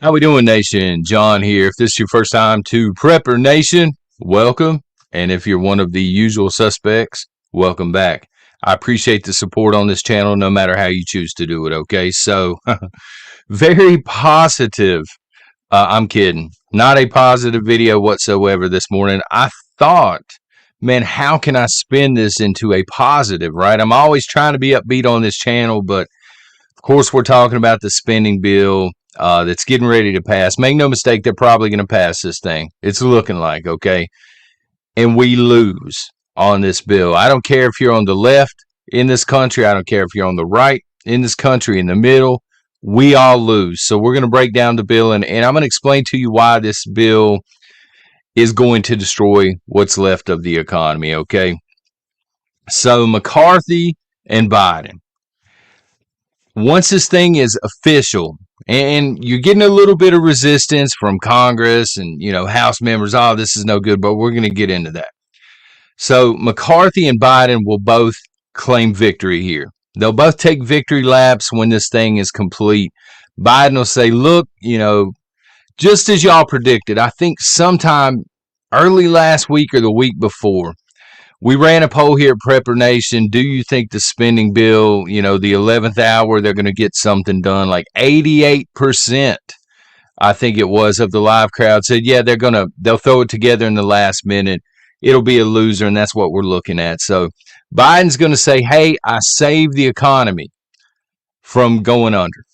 How we doing, Nation? John here. If this is your first time to Prepper Nation, welcome. And if you're one of the usual suspects, welcome back. I appreciate the support on this channel, no matter how you choose to do it, okay? So, very positive. I'm kidding. Not a positive video whatsoever this morning. I thought, man, how can I spin this into a positive, right? I'm always trying to be upbeat on this channel, but of course, we're talking about the spending bill that's getting ready to pass. Make no mistake, they're probably going to pass this thing. It's looking like, okay? And we lose on this bill. I don't care if you're on the left in this country. I don't care if you're on the right in this country, in the middle. We all lose. So we're going to break down the bill, and I'm going to explain to you why this bill is going to destroy what's left of the economy, okay? So McCarthy and Biden. Once this thing is official, and you're getting a little bit of resistance from Congress and, House members, oh, this is no good, but we're going to get into that. So McCarthy and Biden will both claim victory here. They'll both take victory laps when this thing is complete. Biden will say, look, just as y'all predicted, I think sometime early last week or the week before, we ran a poll here at Prepper Nation. Do you think the spending bill, the 11th hour, they're going to get something done? Like 88%, I think it was, of the live crowd said, yeah, they'll throw it together in the last minute. It'll be a loser, and that's what we're looking at. So Biden's going to say, hey, I saved the economy from going under.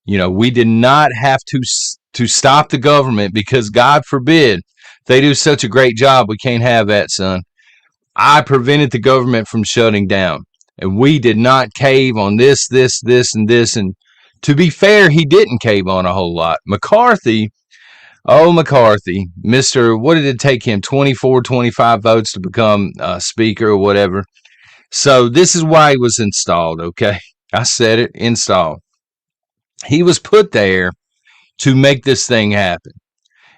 We did not have to stop the government because, God forbid, they do such a great job. We can't have that, son. I prevented the government from shutting down, and we did not cave on this, and this. And to be fair, he didn't cave on a whole lot. McCarthy, Mr. What did it take him? 24, 25 votes to become speaker or whatever. So this is why he was installed, okay? I said it, installed. He was put there to make this thing happen.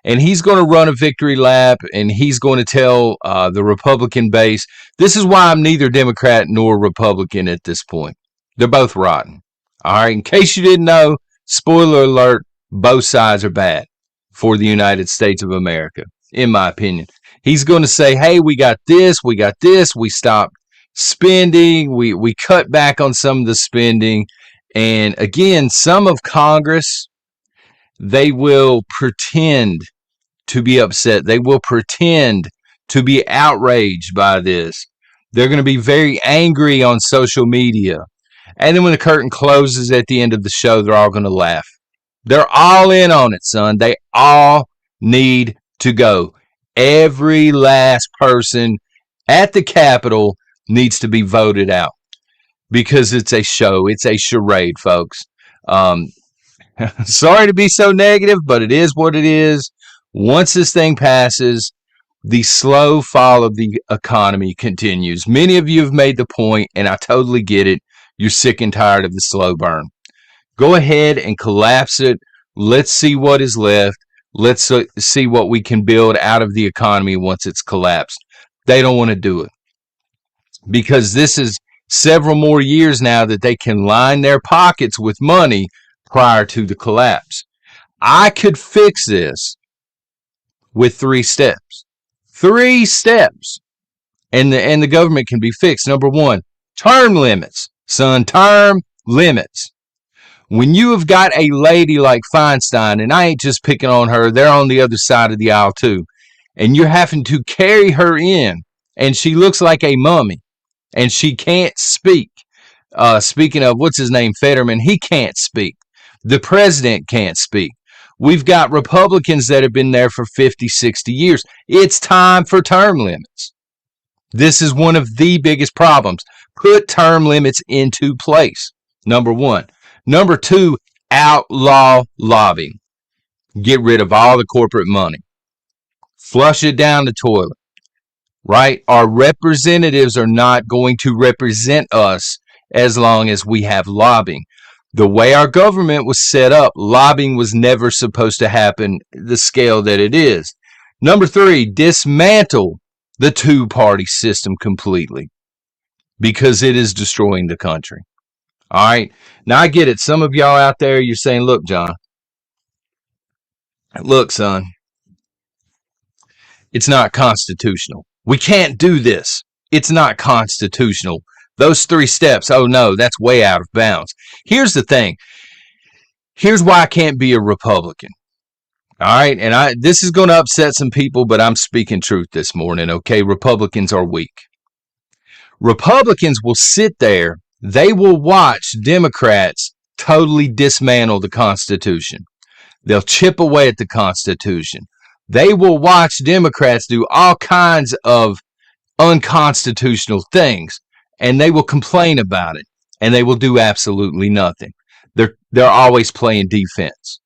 And he's going to run a victory lap, and he's going to tell the Republican base, this is why I'm neither Democrat nor Republican at this point. They're both rotten. All right, in case you didn't know, spoiler alert, both sides are bad for the United States of America, in my opinion. He's going to say, hey, we got this, we stopped spending, we cut back on some of the spending. And again, some of Congress, they will pretend to be upset. They will pretend to be outraged by this. They're going to be very angry on social media. And then when the curtain closes at the end of the show, they're all going to laugh. They're all in on it, son. They all need to go. Every last person at the Capitol needs to be voted out because it's a show. It's a charade, folks. Sorry to be so negative, but it is what it is. Once this thing passes, the slow fall of the economy continues. Many of you have made the point, and I totally get it. You're sick and tired of the slow burn. Go ahead and collapse it. Let's see what is left. Let's see what we can build out of the economy once it's collapsed. They don't want to do it because this is several more years now that they can line their pockets with money prior to the collapse. I could fix this with 3 steps. 3 steps. And the government can be fixed. Number 1, term limits. Son, term limits. When you have got a lady like Feinstein, and I ain't just picking on her, they're on the other side of the aisle too, and you're having to carry her in, and she looks like a mummy, and she can't speak. Speaking of, what's his name, Fetterman, he can't speak. The president can't speak. We've got Republicans that have been there for 50, 60 years. It's time for term limits. This is one of the biggest problems. Put term limits into place. Number 1. Number 2, outlaw lobbying. Get rid of all the corporate money. Flush it down the toilet. Right? Our representatives are not going to represent us as long as we have lobbying. The way our government was set up, lobbying was never supposed to happen the scale that it is. Number 3, dismantle the two-party system completely because it is destroying the country. All right. Now, I get it. Some of y'all out there, you're saying, look, John, Look, son, it's not constitutional. We can't do this. It's not constitutional. Those 3 steps, oh no, that's way out of bounds. Here's the thing. Here's why I can't be a Republican. All right, and this is going to upset some people, but I'm speaking truth this morning, okay? Republicans are weak. Republicans will sit there, they will watch Democrats totally dismantle the Constitution. They'll chip away at the Constitution. They will watch Democrats do all kinds of unconstitutional things, and they will complain about it, and they will do absolutely nothing. They're always playing defense.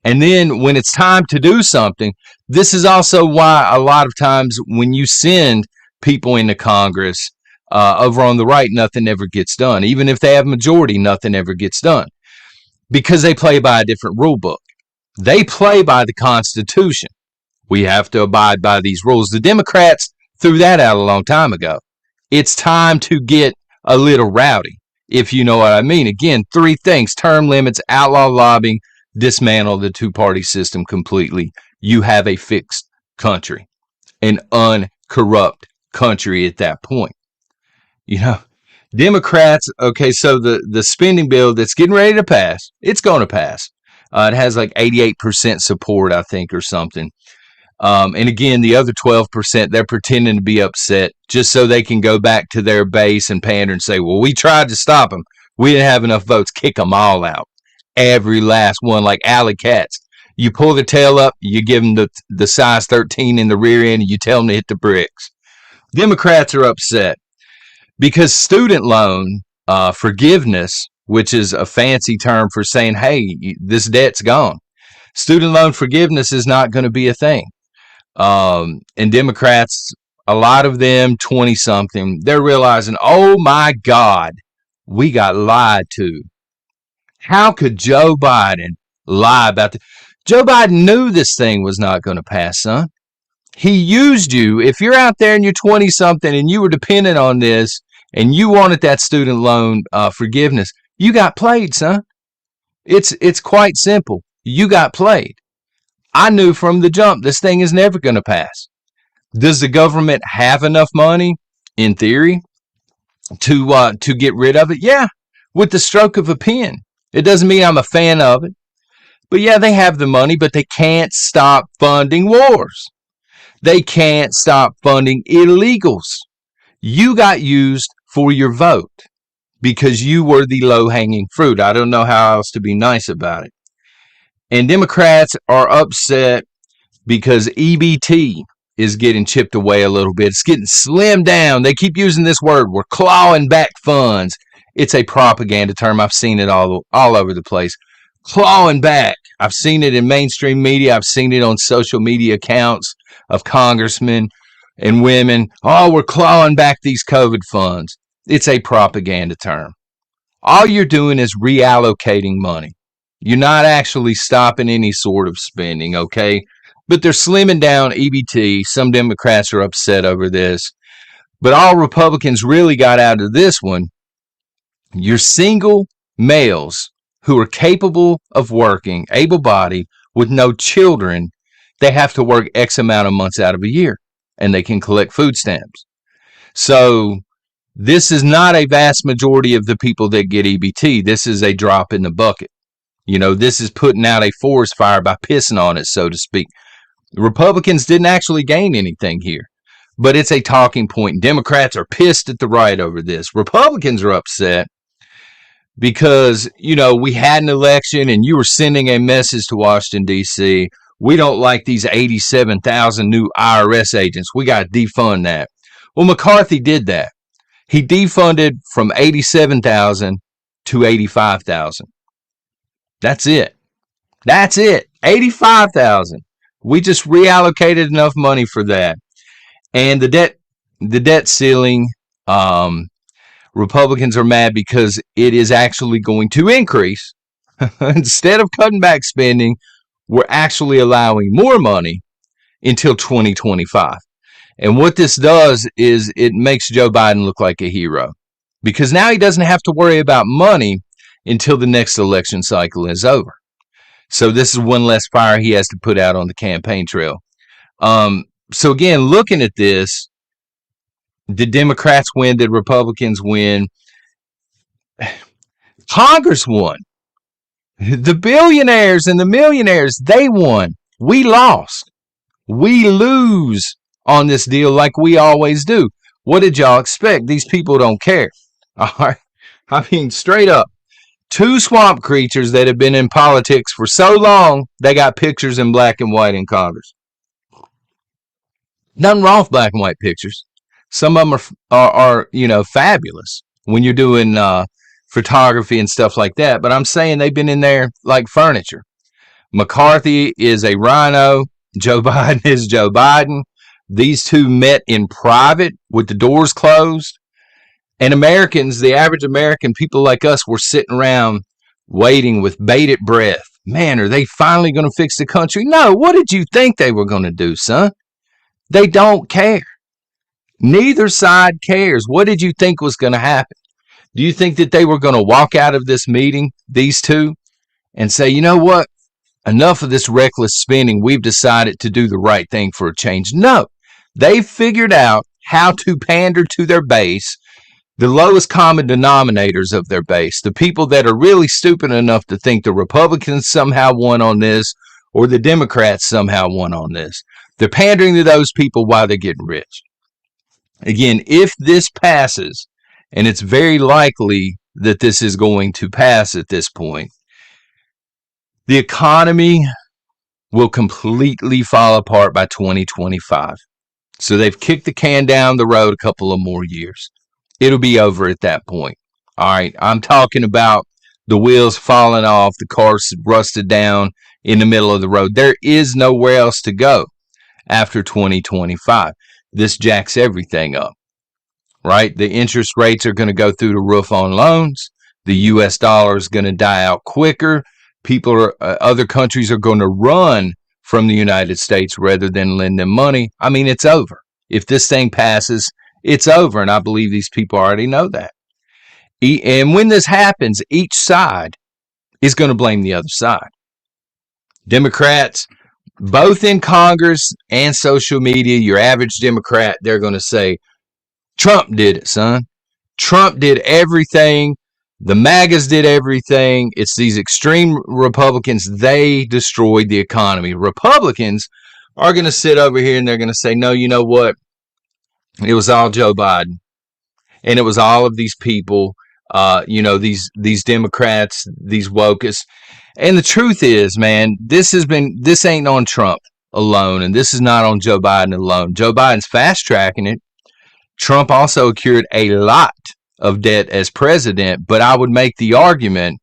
And then when it's time to do something, this is also why a lot of times when you send people into Congress over on the right, nothing ever gets done. Even if they have majority, nothing ever gets done. Because they play by a different rule book. They play by the Constitution. We have to abide by these rules. The Democrats threw that out a long time ago. It's time to get a little rowdy, if you know what I mean. Again, 3 things: term limits, outlaw lobbying, dismantle the 2-party system completely. You have a fixed country, an uncorrupt country at that point. You know, Democrats, okay, so the spending bill that's getting ready to pass, it's going to pass. It has like 88% support, I think, or something. And again, the other 12%, they're pretending to be upset just so they can go back to their base and pander and say, well, we tried to stop them. We didn't have enough votes. Kick them all out. Every last one, like alley cats. You pull the tail up, you give them the size 13 in the rear end, and you tell them to hit the bricks. Democrats are upset because student loan forgiveness, which is a fancy term for saying, hey, this debt's gone. Student loan forgiveness is not going to be a thing. And Democrats, a lot of them, 20-something, they're realizing, oh my God, we got lied to. How could Joe Biden lie about this? Joe Biden knew this thing was not going to pass, son. He used you. If you're out there and you're 20-something and you were dependent on this and you wanted that student loan forgiveness, you got played, son. It's quite simple. You got played. I knew from the jump this thing is never going to pass. Does the government have enough money, in theory, to get rid of it? Yeah, with the stroke of a pen. It doesn't mean I'm a fan of it. But yeah, they have the money, but they can't stop funding wars. They can't stop funding illegals. You got used for your vote because you were the low-hanging fruit. I don't know how else to be nice about it. And Democrats are upset because EBT is getting chipped away a little bit. It's getting slimmed down. They keep using this word. We're clawing back funds. It's a propaganda term. I've seen it all over the place. Clawing back. I've seen it in mainstream media. I've seen it on social media accounts of congressmen and women. Oh, we're clawing back these COVID funds. It's a propaganda term. All you're doing is reallocating money. You're not actually stopping any sort of spending, okay? But they're slimming down EBT. Some Democrats are upset over this. But all Republicans really got out of this one, you're single males who are capable of working, able-bodied, with no children. They have to work X amount of months out of a year, and they can collect food stamps. So this is not a vast majority of the people that get EBT. This is a drop in the bucket. You know, this is putting out a forest fire by pissing on it, so to speak. The Republicans didn't actually gain anything here, but it's a talking point. Democrats are pissed at the right over this. Republicans are upset because, you know, we had an election and you were sending a message to Washington, D.C. We don't like these 87,000 new IRS agents. We got to defund that. Well, McCarthy did that. He defunded from 87,000 to 85,000. That's it. That's it. 85,000. We just reallocated enough money for that. And the debt ceiling, Republicans are mad because it is actually going to increase. Instead of cutting back spending, we're actually allowing more money until 2025. And what this does is it makes Joe Biden look like a hero because now he doesn't have to worry about money until the next election cycle is over. So this is one less fire he has to put out on the campaign trail. So again, looking at this, did Democrats win? Did Republicans win? Congress won. The billionaires and the millionaires, they won. We lost. We lose on this deal like we always do. What did y'all expect? These people don't care. All right. I mean, straight up. Two swamp creatures that have been in politics for so long, they got pictures in black and white in Congress. Nothing wrong with black and white pictures. Some of them are fabulous when you're doing photography and stuff like that. But I'm saying they've been in there like furniture. McCarthy is a rhino. Joe Biden is Joe Biden. These two met in private with the doors closed. And Americans, the average American, people like us, were sitting around waiting with bated breath. Man, are they finally going to fix the country? No, what did you think they were going to do, son? They don't care. Neither side cares. What did you think was going to happen? Do you think that they were going to walk out of this meeting, these two, and say, you know what? Enough of this reckless spending. We've decided to do the right thing for a change. No, they figured out how to pander to their base, the lowest common denominators of their base, the people that are really stupid enough to think the Republicans somehow won on this or the Democrats somehow won on this. They're pandering to those people while they're getting rich. Again, if this passes, and it's very likely that this is going to pass at this point, the economy will completely fall apart by 2025. So they've kicked the can down the road a couple of more years. It'll be over at that point. All right. I'm talking about the wheels falling off, the cars rusted down in the middle of the road. There is nowhere else to go after 2025. This jacks everything up, right? The interest rates are going to go through the roof on loans. The US dollar is going to die out quicker. Other countries are going to run from the United States rather than lend them money. I mean, it's over. If this thing passes, it's over. And I believe these people already know that. And when this happens, each side is going to blame the other side. Democrats, both in Congress and social media, your average Democrat, they're going to say, Trump did it, son. Trump did everything. The MAGAs did everything. It's these extreme Republicans. They destroyed the economy. Republicans are going to sit over here and they're going to say, no, you know what? It was all Joe Biden. And it was all of these people, these Democrats, these wokeists. And the truth is, man, this ain't on Trump alone. And this is not on Joe Biden alone. Joe Biden's fast tracking it. Trump also accrued a lot of debt as president, but I would make the argument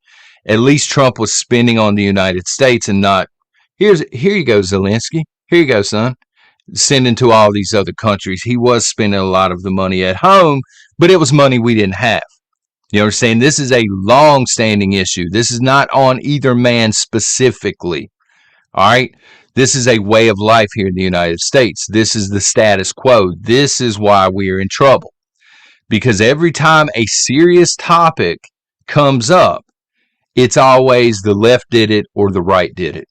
at least Trump was spending on the United States and not, here you go, Zelensky. Here you go, son. Sending to all these other countries. He was spending a lot of the money at home, but it was money we didn't have. You understand? This is a long-standing issue. This is not on either man specifically. All right? This is a way of life here in the United States. This is the status quo. This is why we are in trouble. Because every time a serious topic comes up, it's always the left did it or the right did it.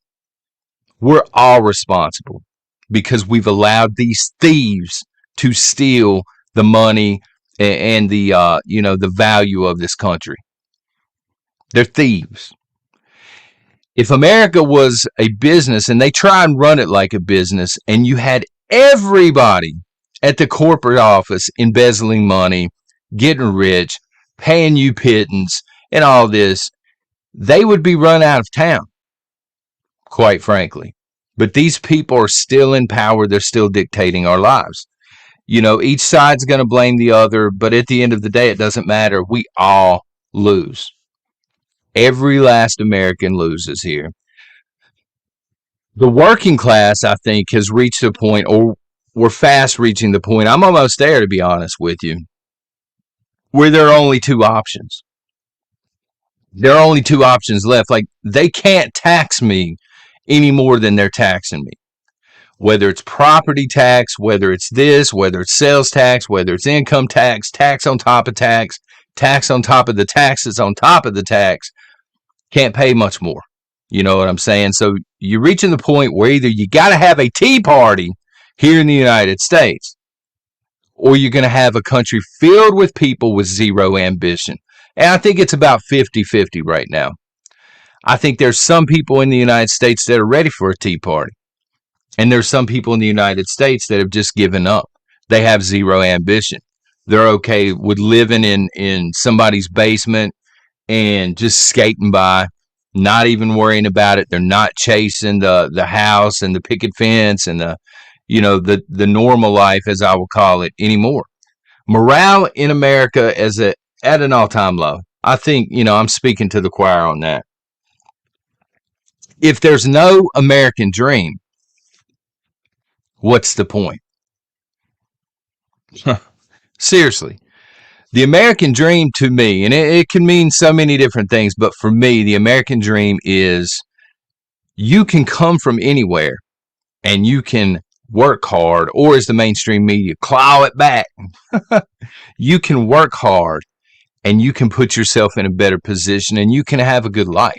We're all responsible because we've allowed these thieves to steal the money and the value of this country. They're thieves. If America was a business and they try and run it like a business and you had everybody at the corporate office embezzling money, getting rich, paying you pittance and all this, they would be run out of town, quite frankly. But these people are still in power. They're still dictating our lives. You know, each side's going to blame the other, but at the end of the day, it doesn't matter. We all lose. Every last American loses here. The working class, I think, has reached a point, or we're fast reaching the point. I'm almost there, to be honest with you, where there are only two options. There are only two options left. Like, they can't tax me any more than they're taxing me. Whether it's property tax, whether it's this, whether it's sales tax, whether it's income tax, tax on top of tax, tax on top of the taxes on top of the tax, can't pay much more. You know what I'm saying? So you're reaching the point where either you got to have a tea party here in the United States, or you're going to have a country filled with people with zero ambition. And I think it's about 50-50 right now. I think there's some people in the United States that are ready for a tea party. And there's some people in the United States that have just given up. They have zero ambition. They're okay with living in somebody's basement and just skating by, not even worrying about it. They're not chasing the house and the picket fence and the normal life, as I will call it, anymore. Morale in America is at an all-time low. I think, I'm speaking to the choir on that. If there's no American dream, what's the point? Seriously. The American dream to me, and it can mean so many different things, but for me, the American dream is you can come from anywhere and you can work hard, or as the mainstream media, claw it back. You can work hard and you can put yourself in a better position and you can have a good life.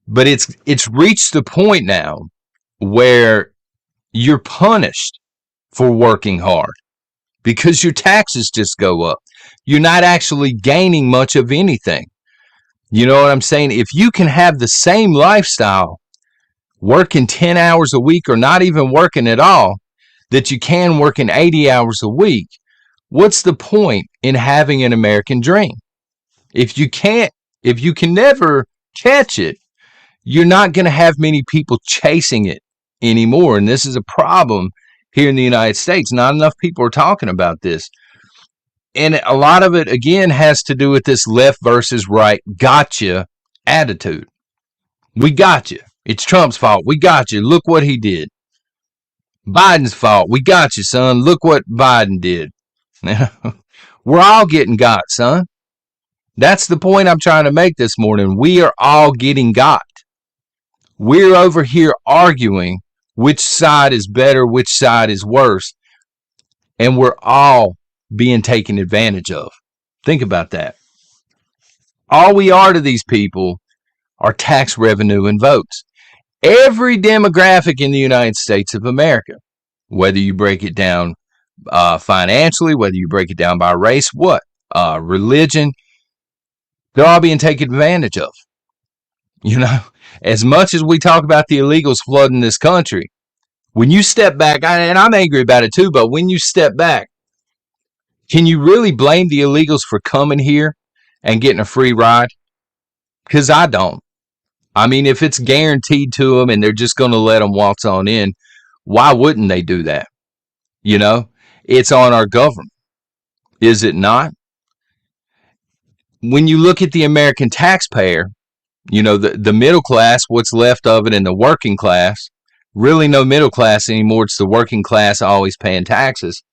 But it's reached the point now where you're punished for working hard because your taxes just go up. You're not actually gaining much of anything. You know what I'm saying? If you can have the same lifestyle working 10 hours a week or not even working at all that you can working 80 hours a week, what's the point in having an American dream? If you can never catch it, you're not going to have many people chasing it anymore. And this is a problem here in the United States. Not enough people are talking about this. And a lot of it, again, has to do with this left versus right gotcha attitude. We got you. It's Trump's fault. We got you. Look what he did. Biden's fault. We got you, son. Look what Biden did. We're all getting got, son. That's the point I'm trying to make this morning. We are all getting got. We're over here arguing which side is better, which side is worse. And we're all being taken advantage of. Think about that. All we are to these people are tax revenue and votes. Every demographic in the United States of America, whether you break it down financially, whether you break it down by race, religion, they're all being taken advantage of. As much as we talk about the illegals flooding this country, when you step back, and I'm angry about it too, but when you step back, can you really blame the illegals for coming here and getting a free ride? Because I don't. I mean, if it's guaranteed to them and they're just going to let them waltz on in, why wouldn't they do that? It's on our government. Is it not? When you look at the American taxpayer, the middle class, what's left of it, and the working class, really no middle class anymore. It's the working class always paying taxes.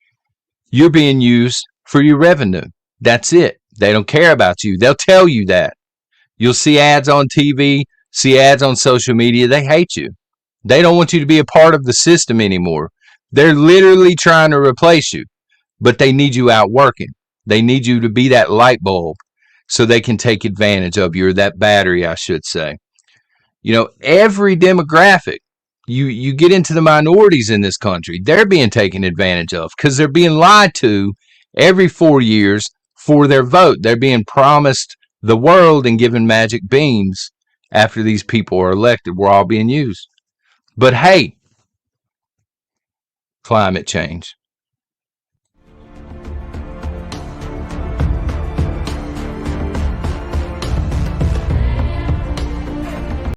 You're being used for your revenue. That's it. They don't care about you. They'll tell you that. You'll see ads on TV, see ads on social media. They hate you. They don't want you to be a part of the system anymore. They're literally trying to replace you, but they need you out working. They need you to be that light bulb so they can take advantage of you, or that battery, I should say. Every demographic, you get into the minorities in this country, they're being taken advantage of because they're being lied to every 4 years for their vote. They're being promised the world and given magic beans after these people are elected. We're all being used. But hey, climate change.